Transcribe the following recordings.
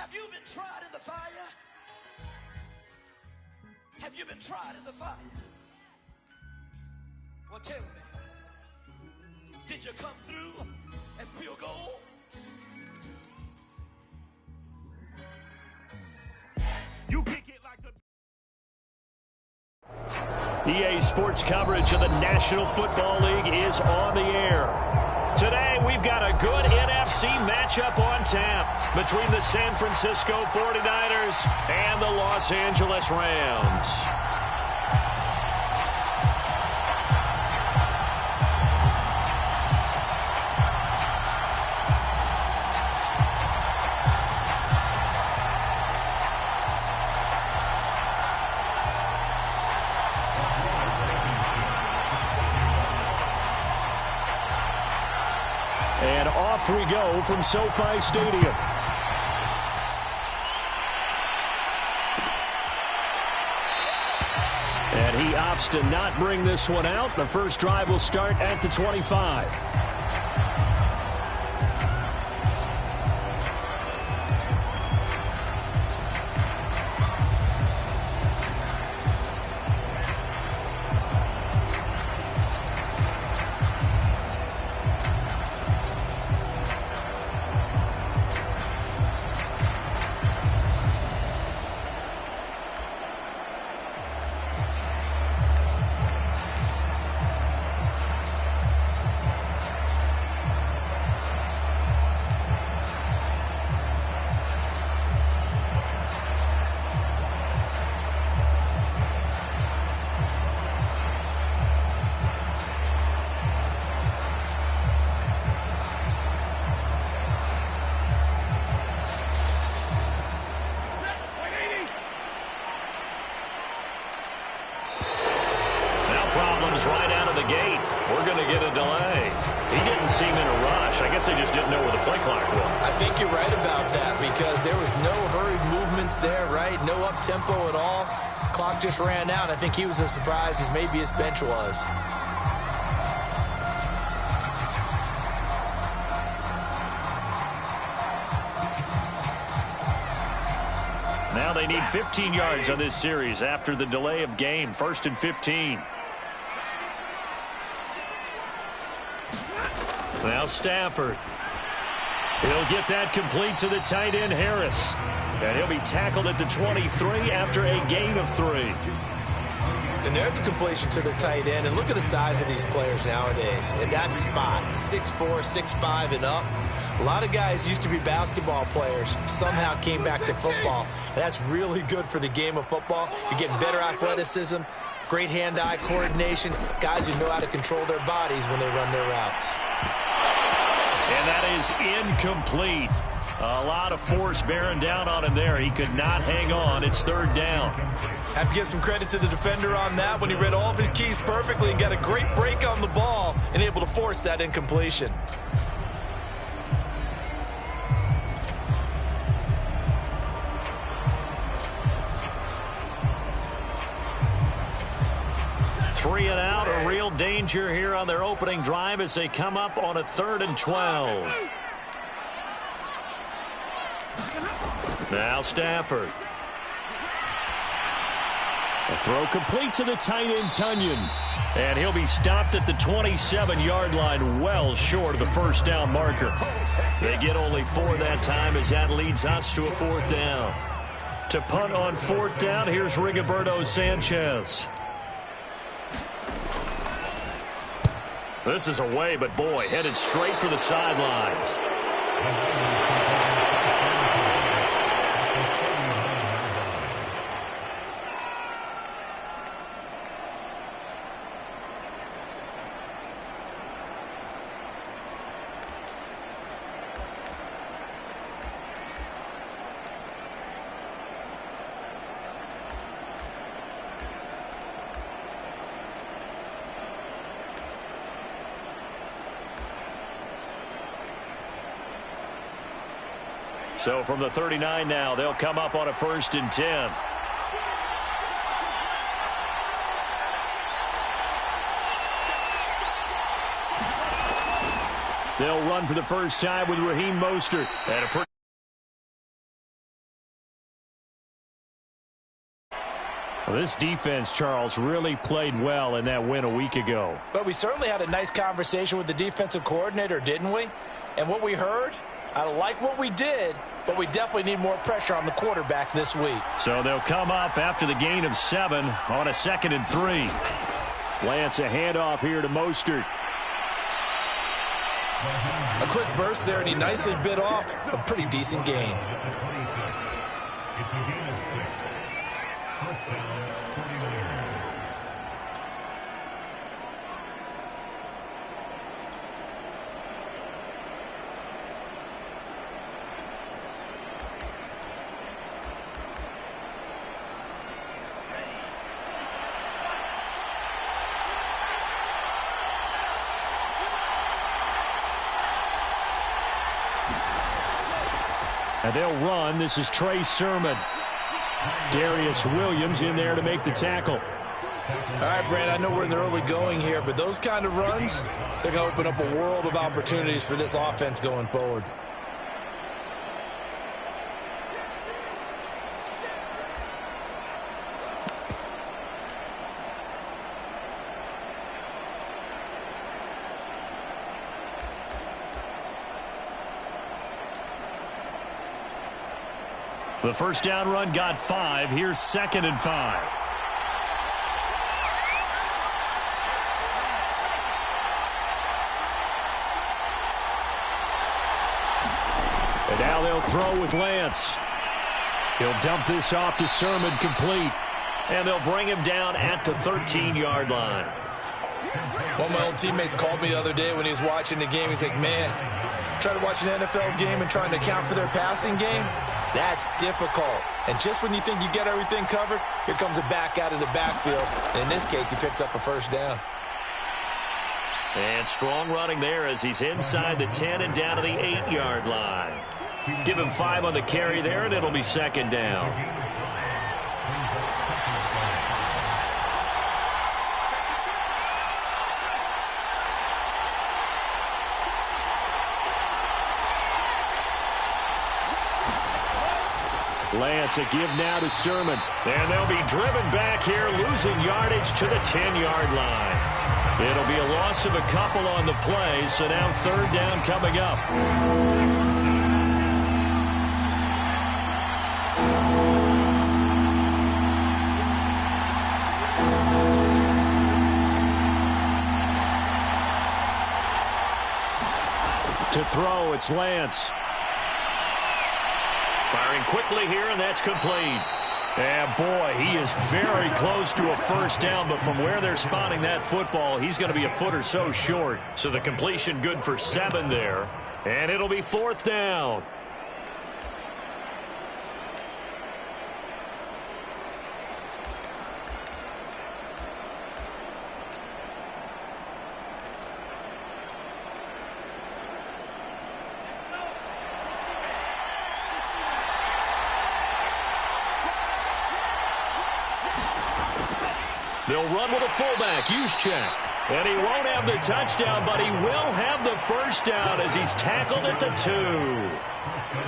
Have you been tried in the fire? Have you been tried in the fire? Well, tell me, did you come through as pure gold? You kick it like the EA Sports coverage of the National Football League is on the air. Today, we've got a good NFC matchup on tap between the San Francisco 49ers and the Los Angeles Rams. And off we go from SoFi Stadium. And he opts to not bring this one out. The first drive will start at the 25. Right out of the gate. We're going to get a delay. He didn't seem in a rush. I guess they just didn't know where the play clock was. I think you're right about that because there was no hurried movements there, right? No up-tempo at all. Clock just ran out. I think he was as surprised as maybe his bench was. Now they need 15 yards on this series after the delay of game. 1st and 15. Now Stafford. He'll get that complete to the tight end, Harris. And he'll be tackled at the 23 after a gain of 3. And there's a completion to the tight end. And look at the size of these players nowadays. At that spot, 6'4", 6'5", and up. A lot of guys used to be basketball players, somehow came back to football. And that's really good for the game of football. You're getting better athleticism, great hand-eye coordination, guys who know how to control their bodies when they run their routes. And that is incomplete. A lot of force bearing down on him there. He could not hang on. It's 3rd down. Have to give some credit to the defender on that when he read all of his keys perfectly and got a great break on the ball and able to force that incompletion. Three and out, a real danger here on their opening drive as they come up on a 3rd and 12. Now Stafford. A throw complete to the tight end, Tunyon. And he'll be stopped at the 27-yard line, well short of the 1st down marker. They get only 4 that time as that leads us to a 4th down. To punt on 4th down, here's Rigoberto Sanchez. This is away, but boy, headed straight for the sidelines. So from the 39 now, they'll come up on a 1st and 10. They'll run for the first time with Raheem Mostert. And a Well, this defense, Charles, really played well in that win a week ago. But we certainly had a nice conversation with the defensive coordinator, didn't we? And what we heard, I like what we did, but we definitely need more pressure on the quarterback this week. So they'll come up after the gain of 7 on a 2nd and 3. Lance, a handoff here to Mostert. A quick burst there, and he nicely bit off a pretty decent gain. And they'll run. This is Trey Sermon. Darius Williams in there to make the tackle. All right, Brand, I know we're in the early going here, but those kind of runs, they're going to open up a world of opportunities for this offense going forward. The first down run got 5. Here's 2nd and 5. And now they'll throw with Lance. He'll dump this off to Sermon, complete. And they'll bring him down at the 13-yard line. One of my old teammates called me the other day when he was watching the game. He's like, man, trying to watch an NFL game and trying to account for their passing game? That's difficult. And just when you think you get everything covered, here comes a back out of the backfield. And in this case, he picks up a first down. And strong running there as he's inside the 10 and down to the 8-yard line. Give him 5 on the carry there, and it'll be 2nd down. Lance, a give now to Sermon. And they'll be driven back here, losing yardage to the 10-yard line. It'll be a loss of a couple on the play, so now 3rd down coming up. To throw, it's Lance. Firing quickly here, and that's complete. And boy, he is very close to a first down, but from where they're spotting that football, he's going to be a foot or so short. So the completion good for 7 there, and it'll be 4th down. They'll run with a fullback, Juszczyk. And he won't have the touchdown, but he will have the first down as he's tackled at the 2.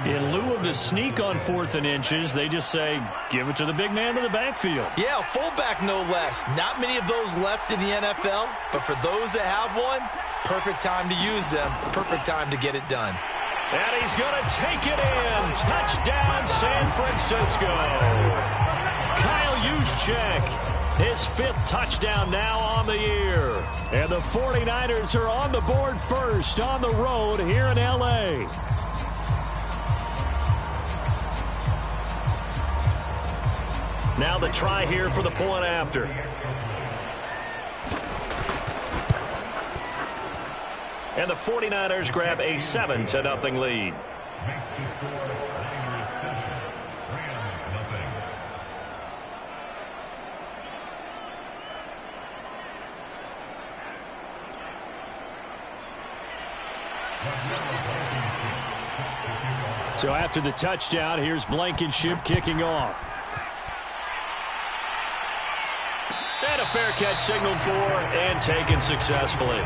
In lieu of the sneak on 4th and inches, they just say, give it to the big man in the backfield. Yeah, fullback no less. Not many of those left in the NFL, but for those that have one, perfect time to use them, perfect time to get it done. And he's going to take it in. Touchdown, San Francisco. Kyle Juszczyk. His 5th touchdown now on the year. And the 49ers are on the board first on the road here in L.A. Now the try here for the point after. And the 49ers grab a 7-0 lead. So after the touchdown, here's Blankenship kicking off. And a fair catch signaled for and taken successfully.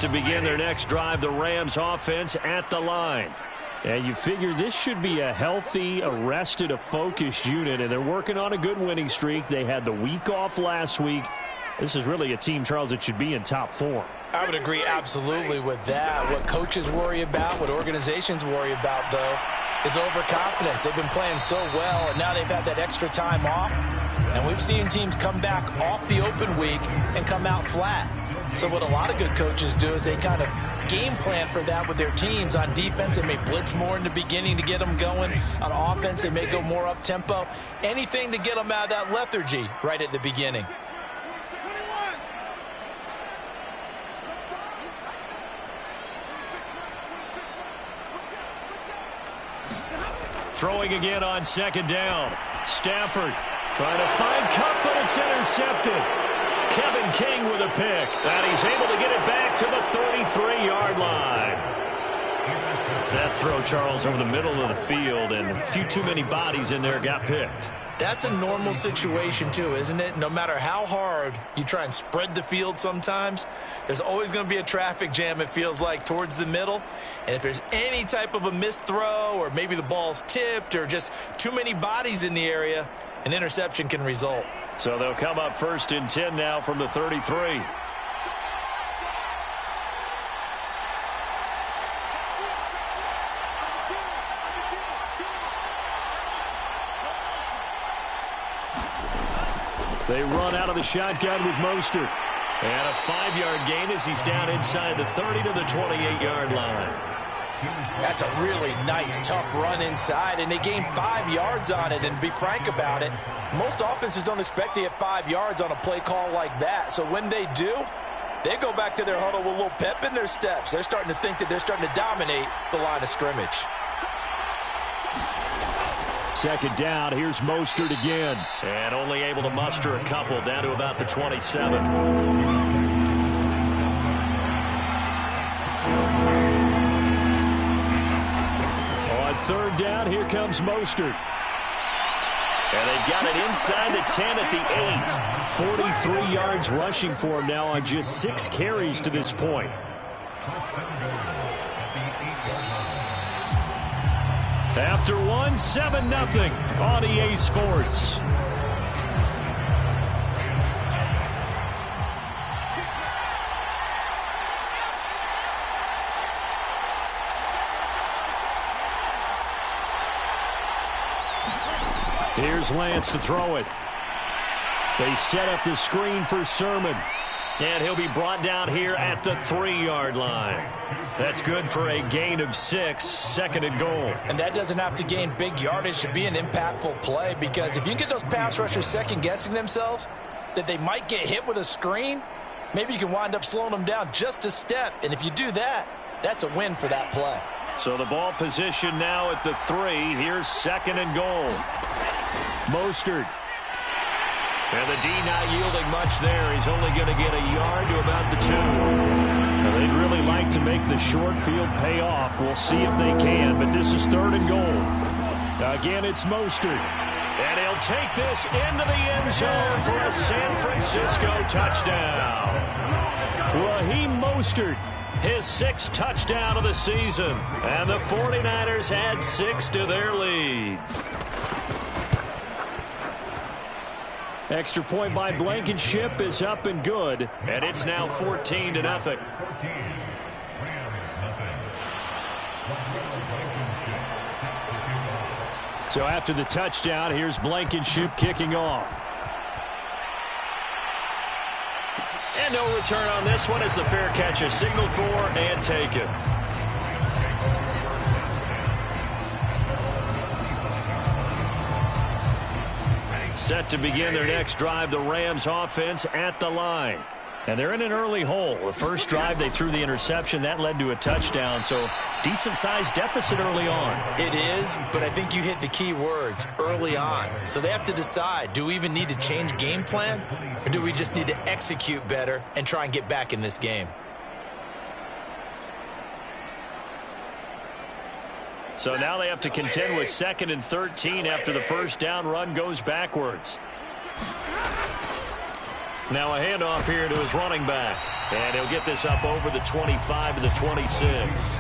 Set to begin their next drive, the Rams offense at the line. And you figure this should be a healthy, a rested, a focused unit, and they're working on a good winning streak. They had the week off last week. This is really a team, Charles, that should be in top form. I would agree absolutely with that. What coaches worry about, what organizations worry about, though, is overconfidence. They've been playing so well, and now they've had that extra time off. And we've seen teams come back off the open week and come out flat. So what a lot of good coaches do is they kind of game plan for that with their teams. On defense, they may blitz more in the beginning to get them going. On offense, they may go more up-tempo. Anything to get them out of that lethargy right at the beginning. Throwing again on second down. Stafford trying to find Cup, but it's intercepted. Kevin King with a pick, and he's able to get it back to the 33-yard line. That throw, Charles, over the middle of the field, and a few too many bodies in there got picked. That's a normal situation, too, isn't it? No matter how hard you try and spread the field sometimes, there's always going to be a traffic jam, it feels like, towards the middle. And if there's any type of a missed throw, or maybe the ball's tipped, or just too many bodies in the area, an interception can result. So they'll come up 1st and 10 now from the 33. They run out of the shotgun with Mostert. And a 5-yard gain as he's down inside the 30 to the 28-yard line. That's a really nice, tough run inside, and they gained 5 yards on it. And to be frank about it, most offenses don't expect to get 5 yards on a play call like that. So when they do, they go back to their huddle with a little pep in their steps. They're starting to think that they're starting to dominate the line of scrimmage. Second down, here's Mostert again. And only able to muster a couple down to about the 27. On third down, here comes Mostert. And they've got it inside the 10 at the 8. 43 yards rushing for him now on just 6 carries to this point. After 1, 7-0 on EA Sports. Here's Lance to throw it. They set up the screen for Sermon. And he'll be brought down here at the 3-yard line. That's good for a gain of 6, 2nd and goal. And that doesn't have to gain big yardage to be an impactful play, because if you get those pass rushers second-guessing themselves that they might get hit with a screen, maybe you can wind up slowing them down just a step. And if you do that, that's a win for that play. So the ball position now at the 3. Here's 2nd and goal. Mostert. And the D not yielding much there. He's only going to get a yard to about the 2. Now, they'd really like to make the short field pay off. We'll see if they can, but this is 3rd and goal. Again, it's Mostert. And he'll take this into the end zone for a San Francisco touchdown. Raheem Mostert, his 6th touchdown of the season. And the 49ers had 6 to their lead. Extra point by Blankenship is up and good, and it's now 14-0. So after the touchdown, here's Blankenship kicking off. And no return on this one as the fair catch is signaled for and taken. Set to begin their next drive, the Rams offense at the line. And they're in an early hole. The first drive, they threw the interception. That led to a touchdown, so decent-sized deficit early on. It is, but I think you hit the key words, early on. So they have to decide, do we even need to change game plan, or do we just need to execute better and try and get back in this game? So now they have to contend with 2nd and 13 after the first down run goes backwards. Now a handoff here to his running back. And he'll get this up over the 25 to the 26.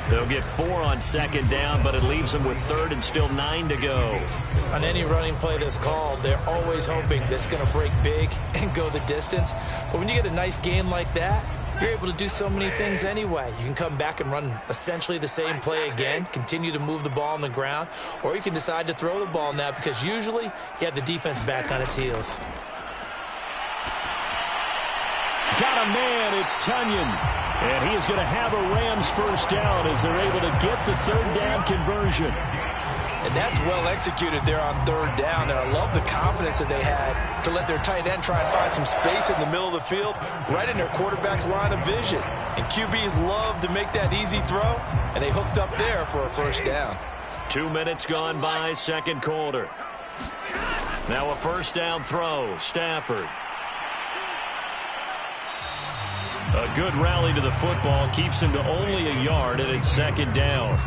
They'll get 4 on second down, but it leaves them with third and still 9 to go. On any running play that's called, they're always hoping that it's going to break big and go the distance. But when you get a nice game like that, you're able to do so many things anyway. You can come back and run essentially the same play again, continue to move the ball on the ground, or you can decide to throw the ball now because usually you have the defense back on its heels. Got a man, it's Tunyon. And he is going to have a Rams first down as they're able to get the third down conversion. And that's well executed there on third down. And I love the confidence that they had to let their tight end try and find some space in the middle of the field, right in their quarterback's line of vision. And QBs love to make that easy throw, and they hooked up there for a first down. 2 minutes gone by, second quarter. Now a first down throw, Stafford. A good rally to the football keeps him to only a yard, and it's second down.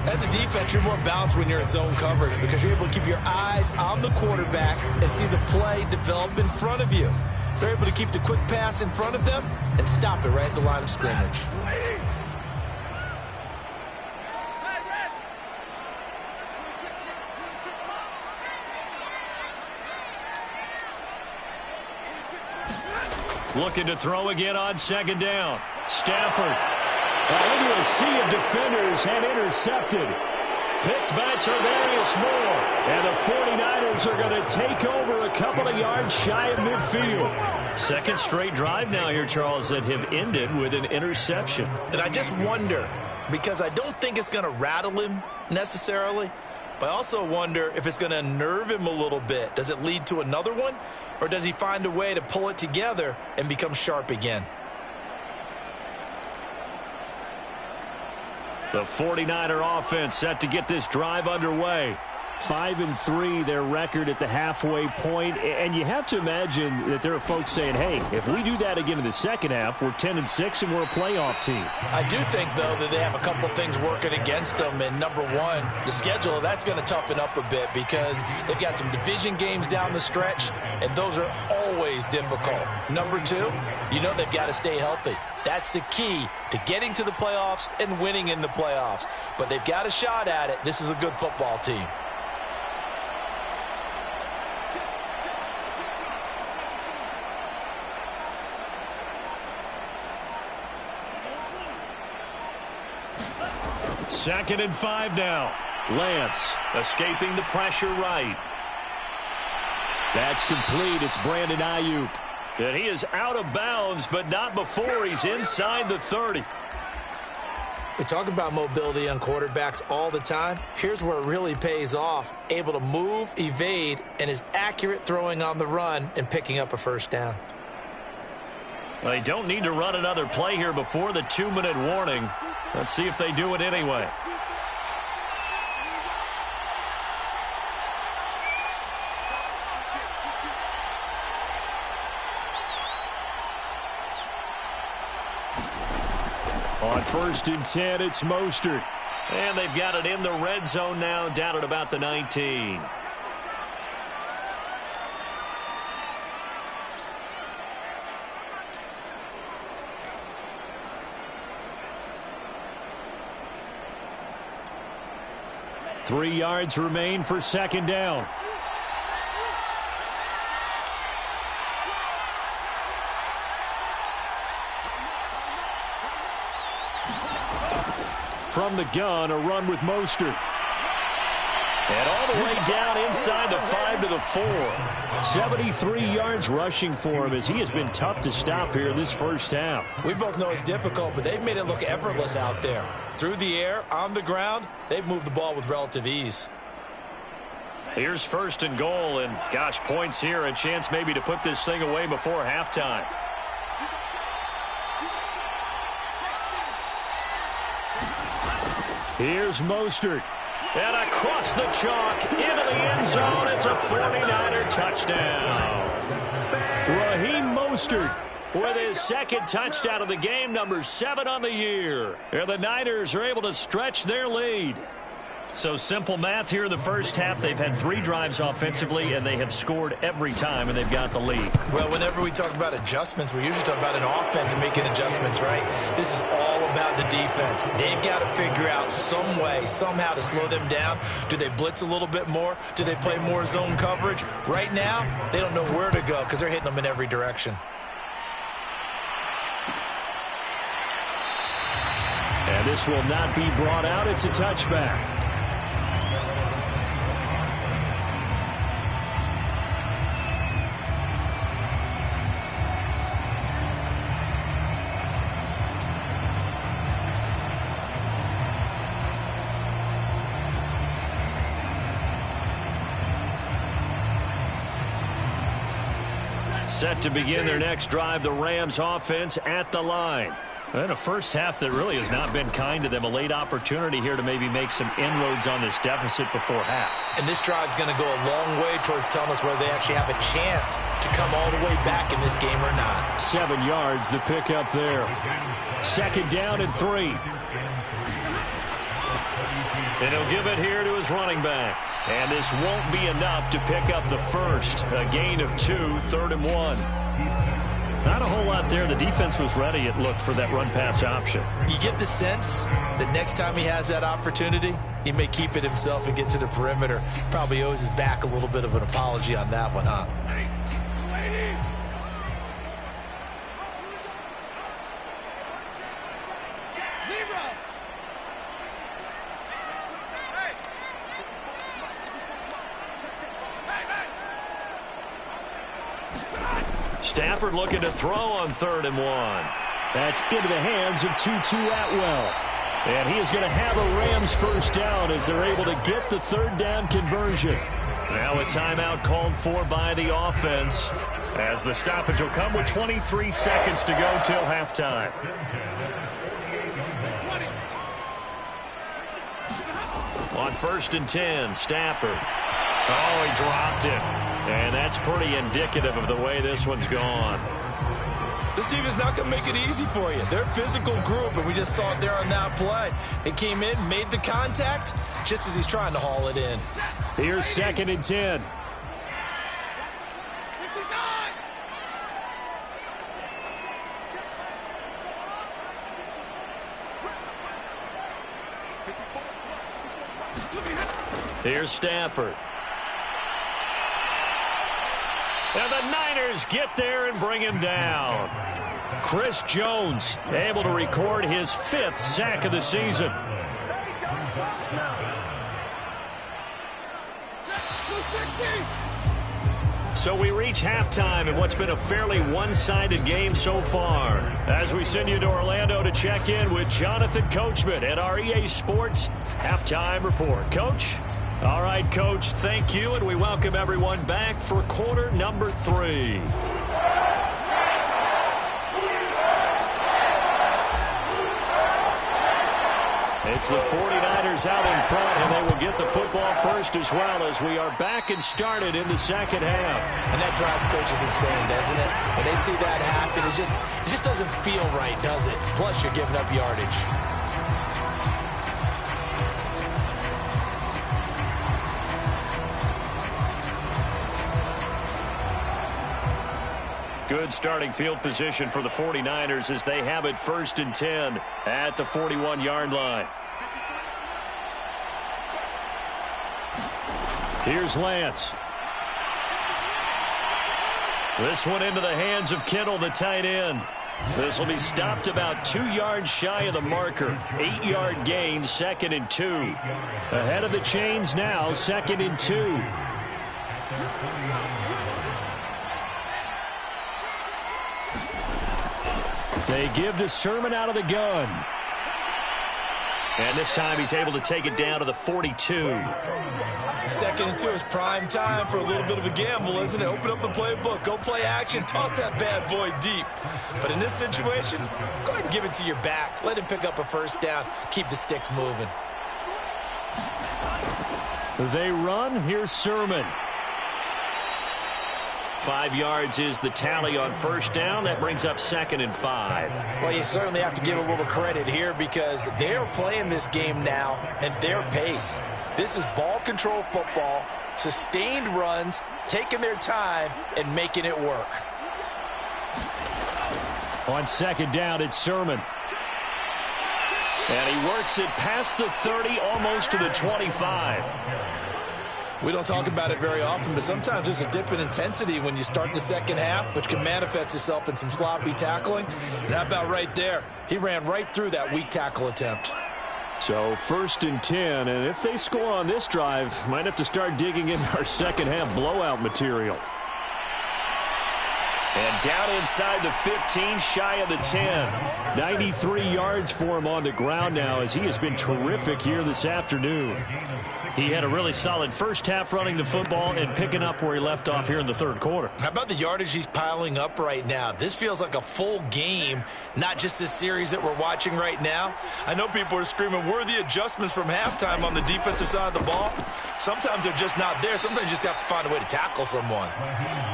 As a defense, you're more balanced when you're in zone coverage because you're able to keep your eyes on the quarterback and see the play develop in front of you. They're able to keep the quick pass in front of them and stop it right at the line of scrimmage. Looking to throw again on second down. Stafford into a sea of defenders and intercepted. Picked by Tarvarius Moore. And the 49ers are going to take over a couple of yards shy of midfield. Second straight drive now here, Charles, that have ended with an interception. And I just wonder, because I don't think it's going to rattle him necessarily, but I also wonder if it's going to unnerve him a little bit. Does it lead to another one? Or does he find a way to pull it together and become sharp again? The 49er offense set to get this drive underway. 5-3 their record at the halfway point, and you have to imagine that there are folks saying, hey, if we do that again in the second half, we're 10-6 and we're a playoff team. I do think, though, that they have a couple of things working against them, and number one, the schedule, that's going to toughen up a bit because they've got some division games down the stretch, and those are always difficult. Number two, you know they've got to stay healthy. That's the key to getting to the playoffs and winning in the playoffs. But they've got a shot at it. This is a good football team. Second and 5 now. Lance escaping the pressure right. That's complete. It's Brandon Ayuk. And he is out of bounds, but not before he's inside the 30. We talk about mobility on quarterbacks all the time. Here's where it really pays off. Able to move, evade, and is accurate throwing on the run and picking up a first down. They don't need to run another play here before the 2-minute warning. Let's see if they do it anyway. On 1st and 10, it's Mostert. And they've got it in the red zone now, down at about the 19. Three yards remain for second down. From the gun, a run with Mostert. And all the way down inside the 5 to the 4. 73 yards rushing for him as he has been tough to stop here in this first half. We both know it's difficult, but they've made it look effortless out there. Through the air, on the ground, they've moved the ball with relative ease. Here's 1st and goal, and gosh, points here, a chance maybe to put this thing away before halftime. Here's Mostert. And across the chalk, into the end zone, it's a 49er touchdown. Raheem Mostert with his second touchdown of the game, number 7 on the year. And the Niners are able to stretch their lead. So simple math here in the first half. They've had 3 drives offensively, and they have scored every time, and they've got the lead. Well, whenever we talk about adjustments, we usually talk about an offense making adjustments, right? This is all about the defense. They've got to figure out some way, somehow to slow them down. Do they blitz a little bit more? Do they play more zone coverage? Right now, they don't know where to go because they're hitting them in every direction. And this will not be brought out. It's a touchback. Set to begin their next drive, the Rams offense at the line. And a first half that really has not been kind to them. A late opportunity here to maybe make some inroads on this deficit before half. And this drive is going to go a long way towards telling us whether they actually have a chance to come all the way back in this game or not. 7 yards, the pickup there. 2nd down and 3. And he'll give it here to his running back. And this won't be enough to pick up the first. A gain of 2, 3rd and 1. Not a whole lot there. The defense was ready, it looked, for that run-pass option. You get the sense that next time he has that opportunity, he may keep it himself and get to the perimeter. Probably owes his back a little bit of an apology on that one, huh? Stafford looking to throw on 3rd and 1. That's into the hands of Tutu Atwell. And he is going to have a Rams first down as they're able to get the 3rd down conversion. Now a timeout called for by the offense as the stoppage will come with 23 seconds to go till halftime. On 1st and 10, Stafford. Oh, he dropped it. And that's pretty indicative of the way this one's gone. This team is not going to make it easy for you. They're a physical group, and we just saw it there on that play. They came in, made the contact, just as he's trying to haul it in. Here's 2nd and 10. Here's Stafford. And the Niners get there and bring him down. Chris Jones able to record his 5th sack of the season. So we reach halftime in what's been a fairly one-sided game so far. As we send you to Orlando to check in with Jonathan Coachman at our EA Sports Halftime Report. Coach? All right, Coach, thank you, and we welcome everyone back for quarter number 3. It's the 49ers out in front, and they will get the football first as well as we are back and started in the second half. And that drives coaches insane, doesn't it? When they see that happen, it just doesn't feel right, does it? Plus, you're giving up yardage. Good starting field position for the 49ers as they have it 1st and 10 at the 41-yard line. Here's Lance. This one into the hands of Kittle, the tight end. This will be stopped about 2 yards shy of the marker. 8-yard gain, 2nd and 2. Ahead of the chains now, 2nd and 2. They give to Sermon out of the gun. And this time he's able to take it down to the 42. 2nd and 2 is prime time for a little bit of a gamble, isn't it? Open up the playbook, go play action, toss that bad boy deep. But in this situation, go ahead and give it to your back. Let him pick up a first down. Keep the sticks moving. They run. Here's Sermon. 5 yards is the tally on first down. That brings up 2nd and 5. Well, you certainly have to give a little credit here because they're playing this game now at their pace. This is ball control football, sustained runs, taking their time, and making it work. On 2nd down, it's Sermon. And he works it past the 30, almost to the 25. We don't talk about it very often, but sometimes there's a dip in intensity when you start the second half, which can manifest itself in some sloppy tackling. And how about right there? He ran right through that weak tackle attempt. So 1st and 10, and if they score on this drive, might have to start digging into our second half blowout material. And down inside the 15, shy of the 10. 93 yards for him on the ground now as he has been terrific here this afternoon. He had a really solid first half running the football and picking up where he left off here in the 3rd quarter. How about the yardage he's piling up right now? This feels like a full game, not just this series that we're watching right now. I know people are screaming, worthy adjustments from halftime on the defensive side of the ball. Sometimes they're just not there. Sometimes you just have to find a way to tackle someone.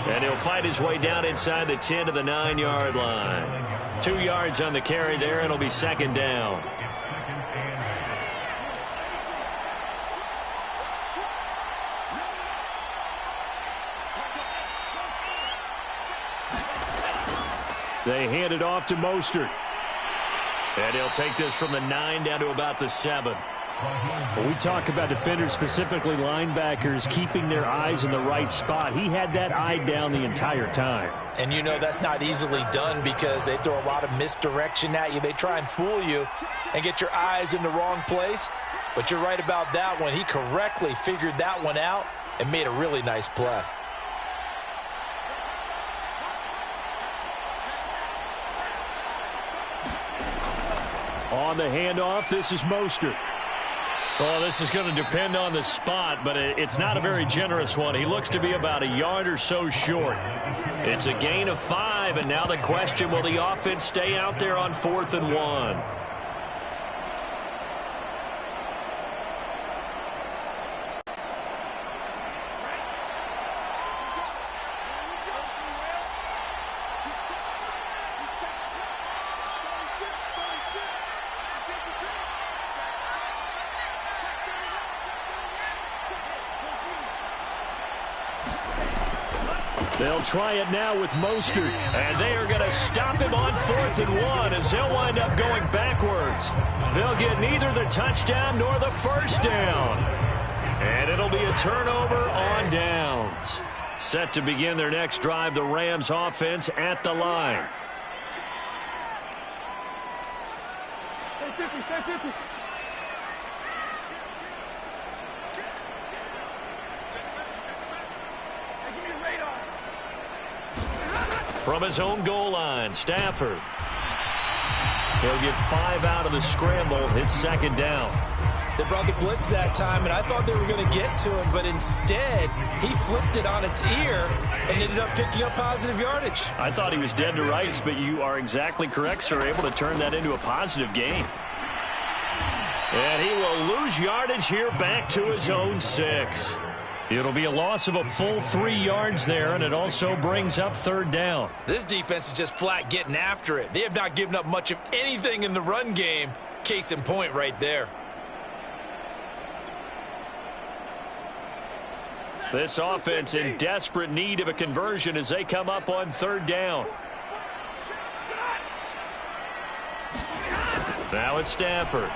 And he'll fight his way down inside the 10 to the 9-yard line. 2 yards on the carry there, and it'll be 2nd down. They hand it off to Mostert. And he'll take this from the 9 down to about the 7. When we talk about defenders, specifically linebackers, keeping their eyes in the right spot, he had that eye down the entire time. And you know that's not easily done because they throw a lot of misdirection at you. They try and fool you and get your eyes in the wrong place. But you're right about that one. He correctly figured that one out and made a really nice play. On the handoff, this is Mostert. Well, this is going to depend on the spot, but it's not a very generous one. He looks to be about a yard or so short. It's a gain of 5, and now the question, will the offense stay out there on 4th and 1? They'll try it now with Mostert, and they are going to stop him on 4th and 1 as they'll wind up going backwards. They'll get neither the touchdown nor the first down. And it'll be a turnover on downs. Set to begin their next drive, the Rams offense at the line. Stay 50. From his own goal line, Stafford. He'll get 5 out of the scramble. It's 2nd down. They brought the blitz that time, and I thought they were going to get to him, but instead, he flipped it on its ear and ended up picking up positive yardage. I thought he was dead to rights, but you are exactly correct, sir, able to turn that into a positive gain. And he will lose yardage here back to his own 6. It'll be a loss of a full 3 yards there, and it also brings up 3rd down. This defense is just flat getting after it. They have not given up much of anything in the run game. Case in point right there. This offense in desperate need of a conversion as they come up on 3rd down. Now it's Stafford.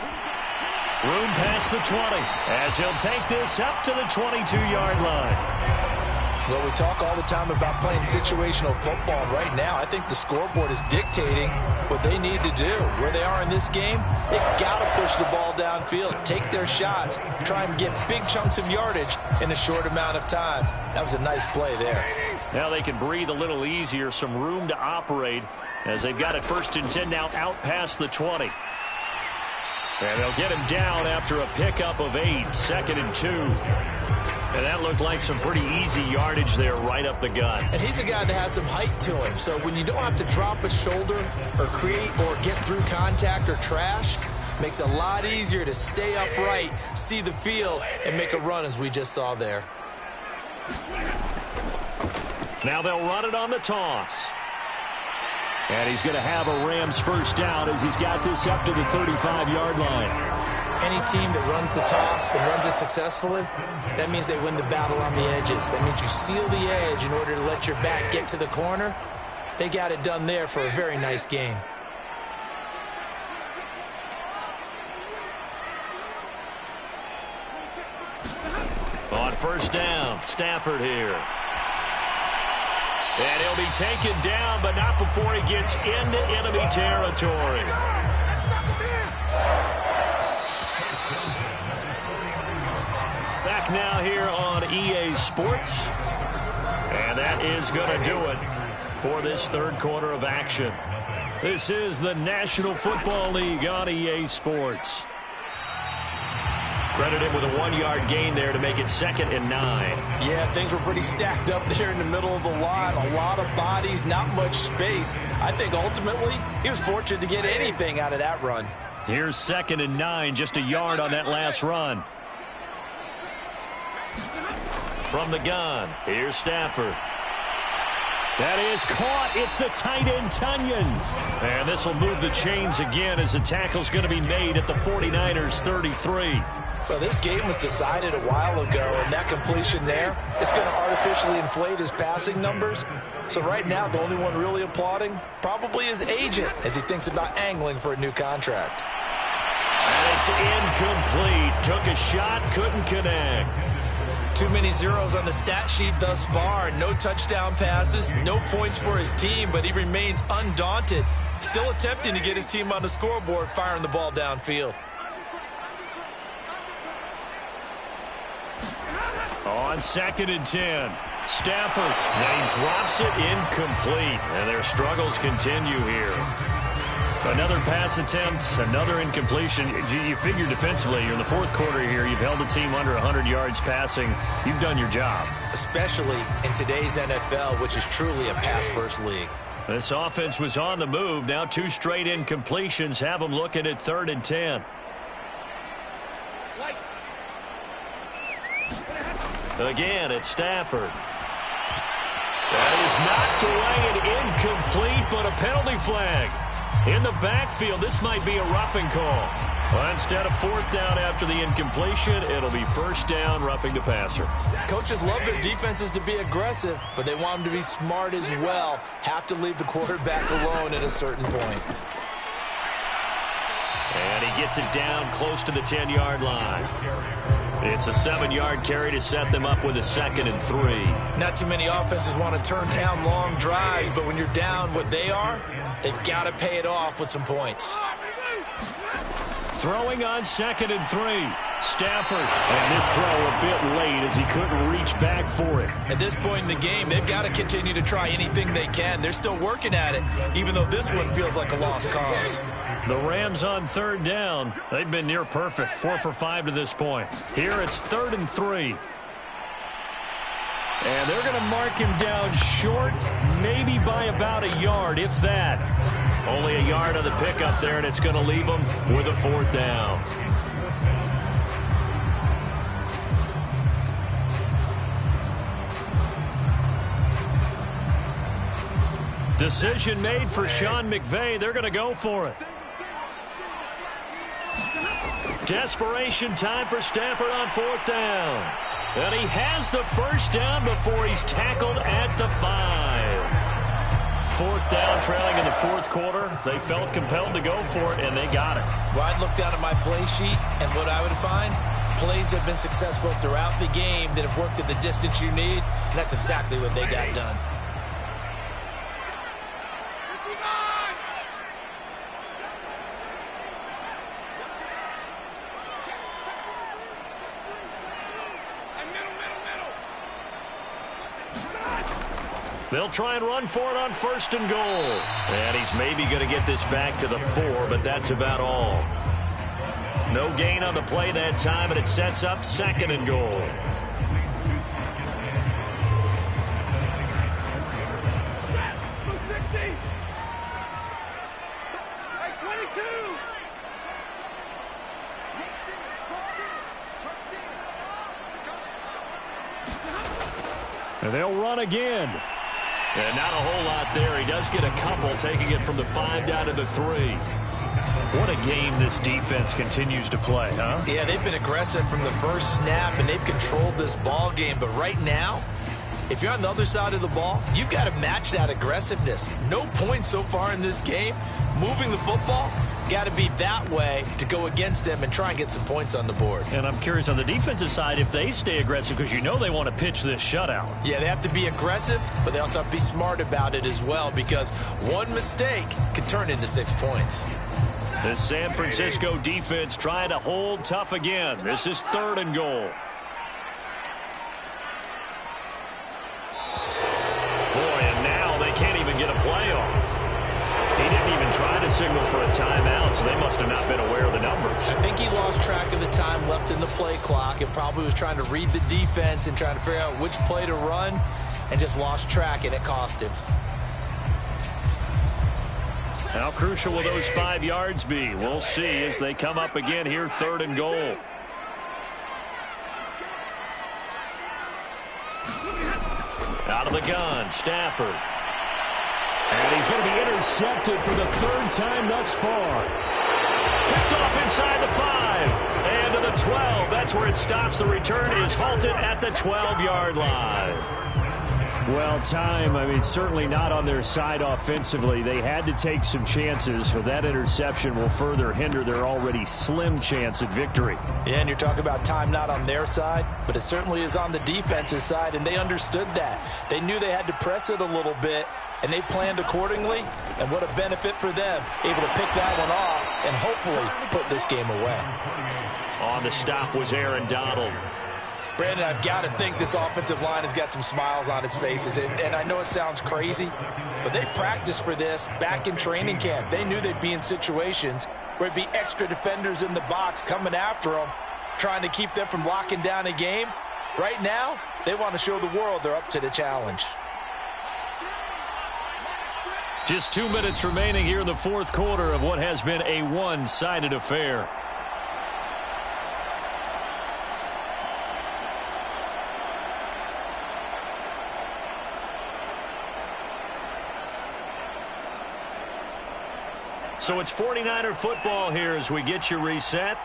Room past the 20 as he'll take this up to the 22-yard line. Well, we talk all the time about playing situational football. Right now, I think the scoreboard is dictating what they need to do. Where they are in this game, they've got to push the ball downfield, take their shots, try and get big chunks of yardage in a short amount of time. That was a nice play there. Now they can breathe a little easier, some room to operate as they've got it 1st and 10 now out past the 20. And they'll get him down after a pickup of 8, 2nd and 2. And that looked like some pretty easy yardage there right up the gut. And he's a guy that has some height to him. So when you don't have to drop a shoulder or create or get through contact or trash, makes it a lot easier to stay upright, see the field, and make a run as we just saw there. Now they'll run it on the toss. And he's going to have a Rams first down as he's got this up to the 35-yard line. Any team that runs the toss and runs it successfully, that means they win the battle on the edges. That means you seal the edge in order to let your back get to the corner. They got it done there for a very nice game. On first down, Stafford here. And he'll be taken down, but not before he gets into enemy territory. Back now here on EA Sports. And that is going to do it for this third quarter of action. This is the National Football League on EA Sports. Credit him with a 1-yard gain there to make it 2nd and 9. Yeah, things were pretty stacked up there in the middle of the line. A lot of bodies, not much space. I think ultimately he was fortunate to get anything out of that run. Here's 2nd and 9, just a yard on that last run. From the gun, here's Stafford. That is caught. It's the tight end, Tunyon. And this will move the chains again as the tackle's going to be made at the 49ers 33. Well, this game was decided a while ago, and that completion there is going to artificially inflate his passing numbers. So right now, the only one really applauding probably his agent as he thinks about angling for a new contract. And it's incomplete. Took a shot, couldn't connect. Too many zeros on the stat sheet thus far. No touchdown passes, no points for his team, but he remains undaunted. Still attempting to get his team on the scoreboard, firing the ball downfield. On 2nd and 10, Stafford, and he drops it incomplete. And their struggles continue here. Another pass attempt, another incompletion. You figure defensively, you're in the fourth quarter here. You've held the team under 100 yards passing. You've done your job. Especially in today's NFL, which is truly a pass-first league. This offense was on the move. Now 2 straight incompletions have them looking at 3rd and 10. Again, it's Stafford. That is knocked away and incomplete, but a penalty flag. In the backfield, this might be a roughing call. Well, instead of 4th down after the incompletion, it'll be 1st down, roughing the passer. Coaches love their defenses to be aggressive, but they want them to be smart as well. Have to leave the quarterback alone at a certain point. And he gets it down close to the 10-yard line. It's a 7-yard carry to set them up with a 2nd and 3. Not too many offenses want to turn down long drives, but when you're down what they are, they've got to pay it off with some points. Throwing on 2nd and 3. Stafford. And this throw a bit late as he couldn't reach back for it. At this point in the game, they've got to continue to try anything they can. They're still working at it, even though this one feels like a lost cause. The Rams on 3rd down. They've been near perfect. 4 for 5 to this point. Here it's 3rd and 3. And they're going to mark him down short, maybe by about a yard, if that. Only a yard on the pickup there, and it's going to leave them with a 4th down. Decision made for Sean McVay. They're going to go for it. Desperation time for Stafford on 4th down. And he has the 1st down before he's tackled at the 5. 4th down, trailing in the 4th quarter. They felt compelled to go for it, and they got it. Well, I'd look down at my play sheet, and what I would find, plays have been successful throughout the game that have worked at the distance you need, and that's exactly what they got done. They'll try and run for it on 1st and goal. And he's maybe going to get this back to the 4, but that's about all. No gain on the play that time, and it sets up 2nd and goal. And they'll run again. And not a whole lot there. He does get a couple, taking it from the 5 down to the 3. What a game this defense continues to play, huh? Yeah, they've been aggressive from the first snap, and they've controlled this ball game. But right now, if you're on the other side of the ball, you've got to match that aggressiveness. No points so far in this game. Moving the football, got to be that way to go against them and try and get some points on the board. And I'm curious on the defensive side if they stay aggressive, because you know they want to pitch this shutout. Yeah, they have to be aggressive, but they also have to be smart about it as well, because one mistake can turn into 6 points. The San Francisco defense trying to hold tough again. This is 3rd and goal. Boy, and now they can't even get a play off. He didn't even try to signal for a timeout, so they must have not been aware of the numbers. I think he lost track of the time left in the play clock and probably was trying to read the defense and trying to figure out which play to run and just lost track, and it cost him. How crucial will those 5 yards be? We'll see as they come up again here, 3rd and goal. Out of the gun, Stafford. And he's going to be intercepted for the 3rd time thus far. Picked off inside the 5. And to the 12. That's where it stops. The return is halted at the 12-yard line. Well, certainly not on their side offensively. They had to take some chances, but that interception will further hinder their already slim chance at victory. Yeah, and you're talking about time not on their side, but it certainly is on the defense's side, and they understood that. They knew they had to press it a little bit, and they planned accordingly, and what a benefit for them, able to pick that one off and hopefully put this game away. On the stop was Aaron Donald. Brandon, I've got to think this offensive line has got some smiles on its faces. And I know it sounds crazy, but they practiced for this back in training camp. They knew they'd be in situations where it'd be extra defenders in the box coming after them, trying to keep them from locking down a game. Right now, they want to show the world they're up to the challenge. Just 2 minutes remaining here in the 4th quarter of what has been a one-sided affair. So it's 49er football here as we get you reset.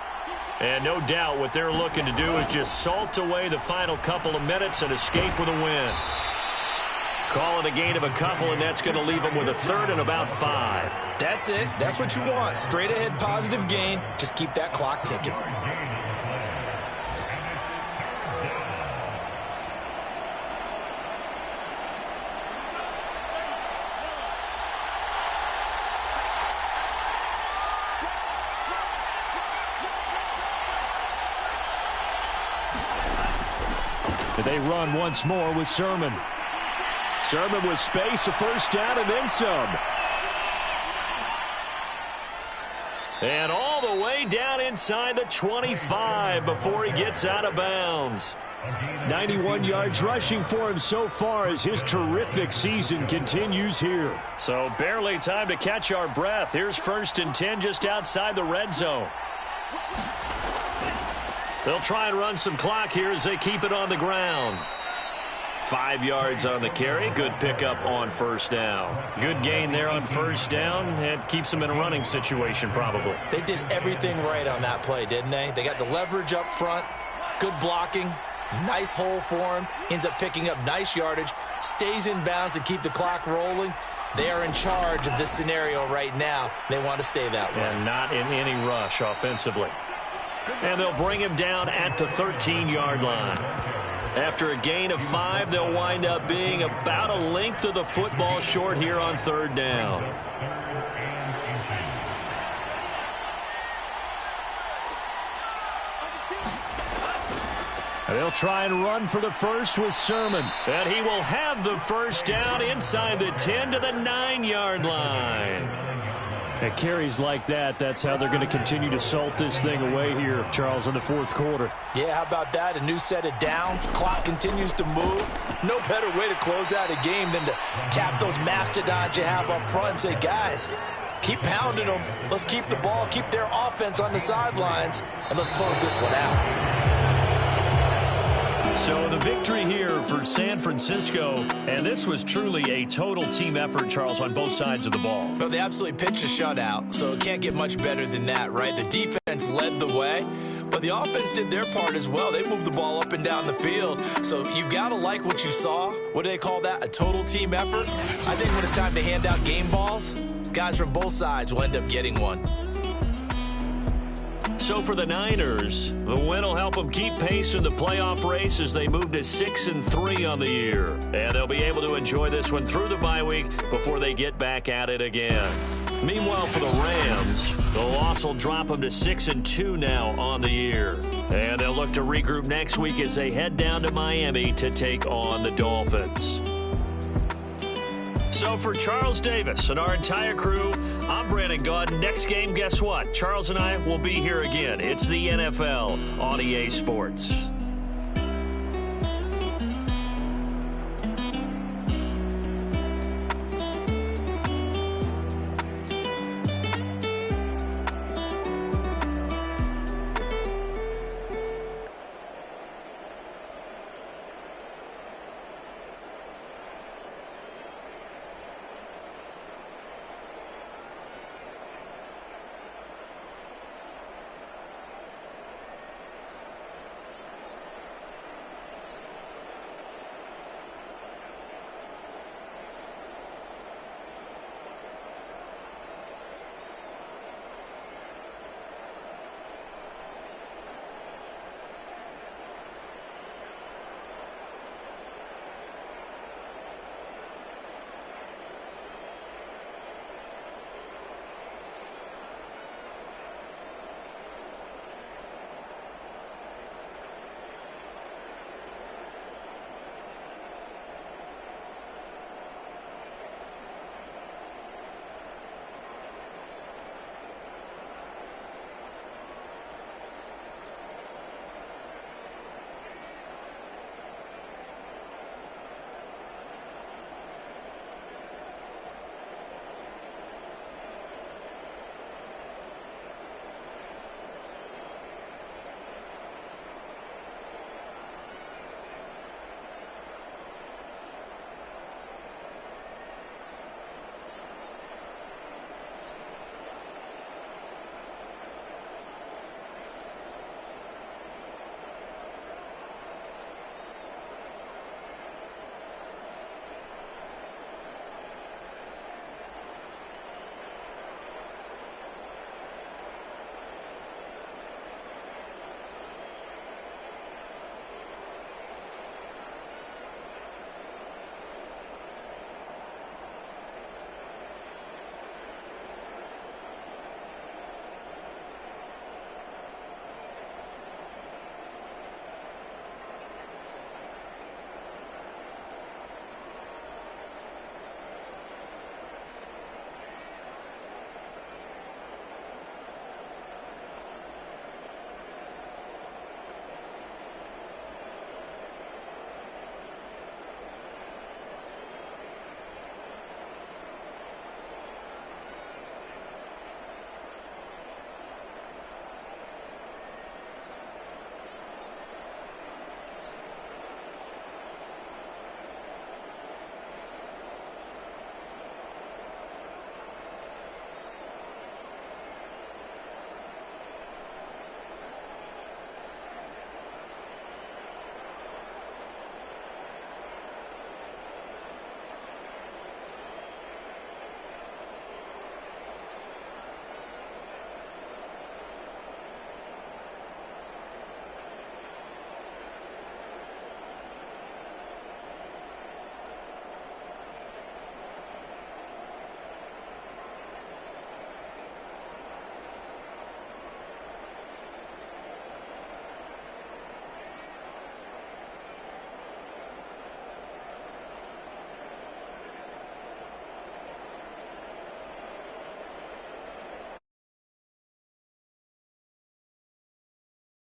And no doubt what they're looking to do is just salt away the final couple of minutes and escape with a win. Call it a gain of a couple, and that's going to leave them with a 3rd and about 5. That's it. That's what you want. Straight ahead positive gain. Just keep that clock ticking. They run once more with Sermon. Sermon with space, a 1st down, and then some. And all the way down inside the 25 before he gets out of bounds. 91 yards rushing for him so far as his terrific season continues here. So barely time to catch our breath. Here's 1st and 10 just outside the red zone. They'll try and run some clock here as they keep it on the ground. 5 yards on the carry. Good pickup on 1st down. Good gain there on 1st down. It keeps them in a running situation probably. They did everything right on that play, didn't they? They got the leverage up front. Good blocking. Nice hole for him. Ends up picking up nice yardage. Stays in bounds to keep the clock rolling. They are in charge of this scenario right now. They want to stay that way. And not in any rush offensively. And they'll bring him down at the 13-yard line. After a gain of 5, they'll wind up being about a length of the football short here on 3rd down. They'll try and run for the 1st with Sermon. And he will have the 1st down inside the 10 to the 9-yard line. At carries like that, that's how they're going to continue to salt this thing away here, Charles, in the 4th quarter. Yeah, how about that? A new set of downs. Clock continues to move. No better way to close out a game than to tap those mastodons you have up front and say, guys, keep pounding them. Let's keep the ball, keep their offense on the sidelines, and let's close this one out. So the victory here for San Francisco, and this was truly a total team effort, Charles, on both sides of the ball. Well, they absolutely pitched a shutout, so it can't get much better than that, right? The defense led the way, but the offense did their part as well. They moved the ball up and down the field, so you've got to like what you saw. What do they call that? A total team effort? I think when it's time to hand out game balls, guys from both sides will end up getting one. So for the Niners, the win will help them keep pace in the playoff race as they move to 6-3 on the year. And they'll be able to enjoy this one through the bye week before they get back at it again. Meanwhile, for the Rams, the loss will drop them to 6-2 now on the year. And they'll look to regroup next week as they head down to Miami to take on the Dolphins. So for Charles Davis and our entire crew, I'm Brandon Gaudin. Next game, guess what? Charles and I will be here again. It's the NFL on EA Sports.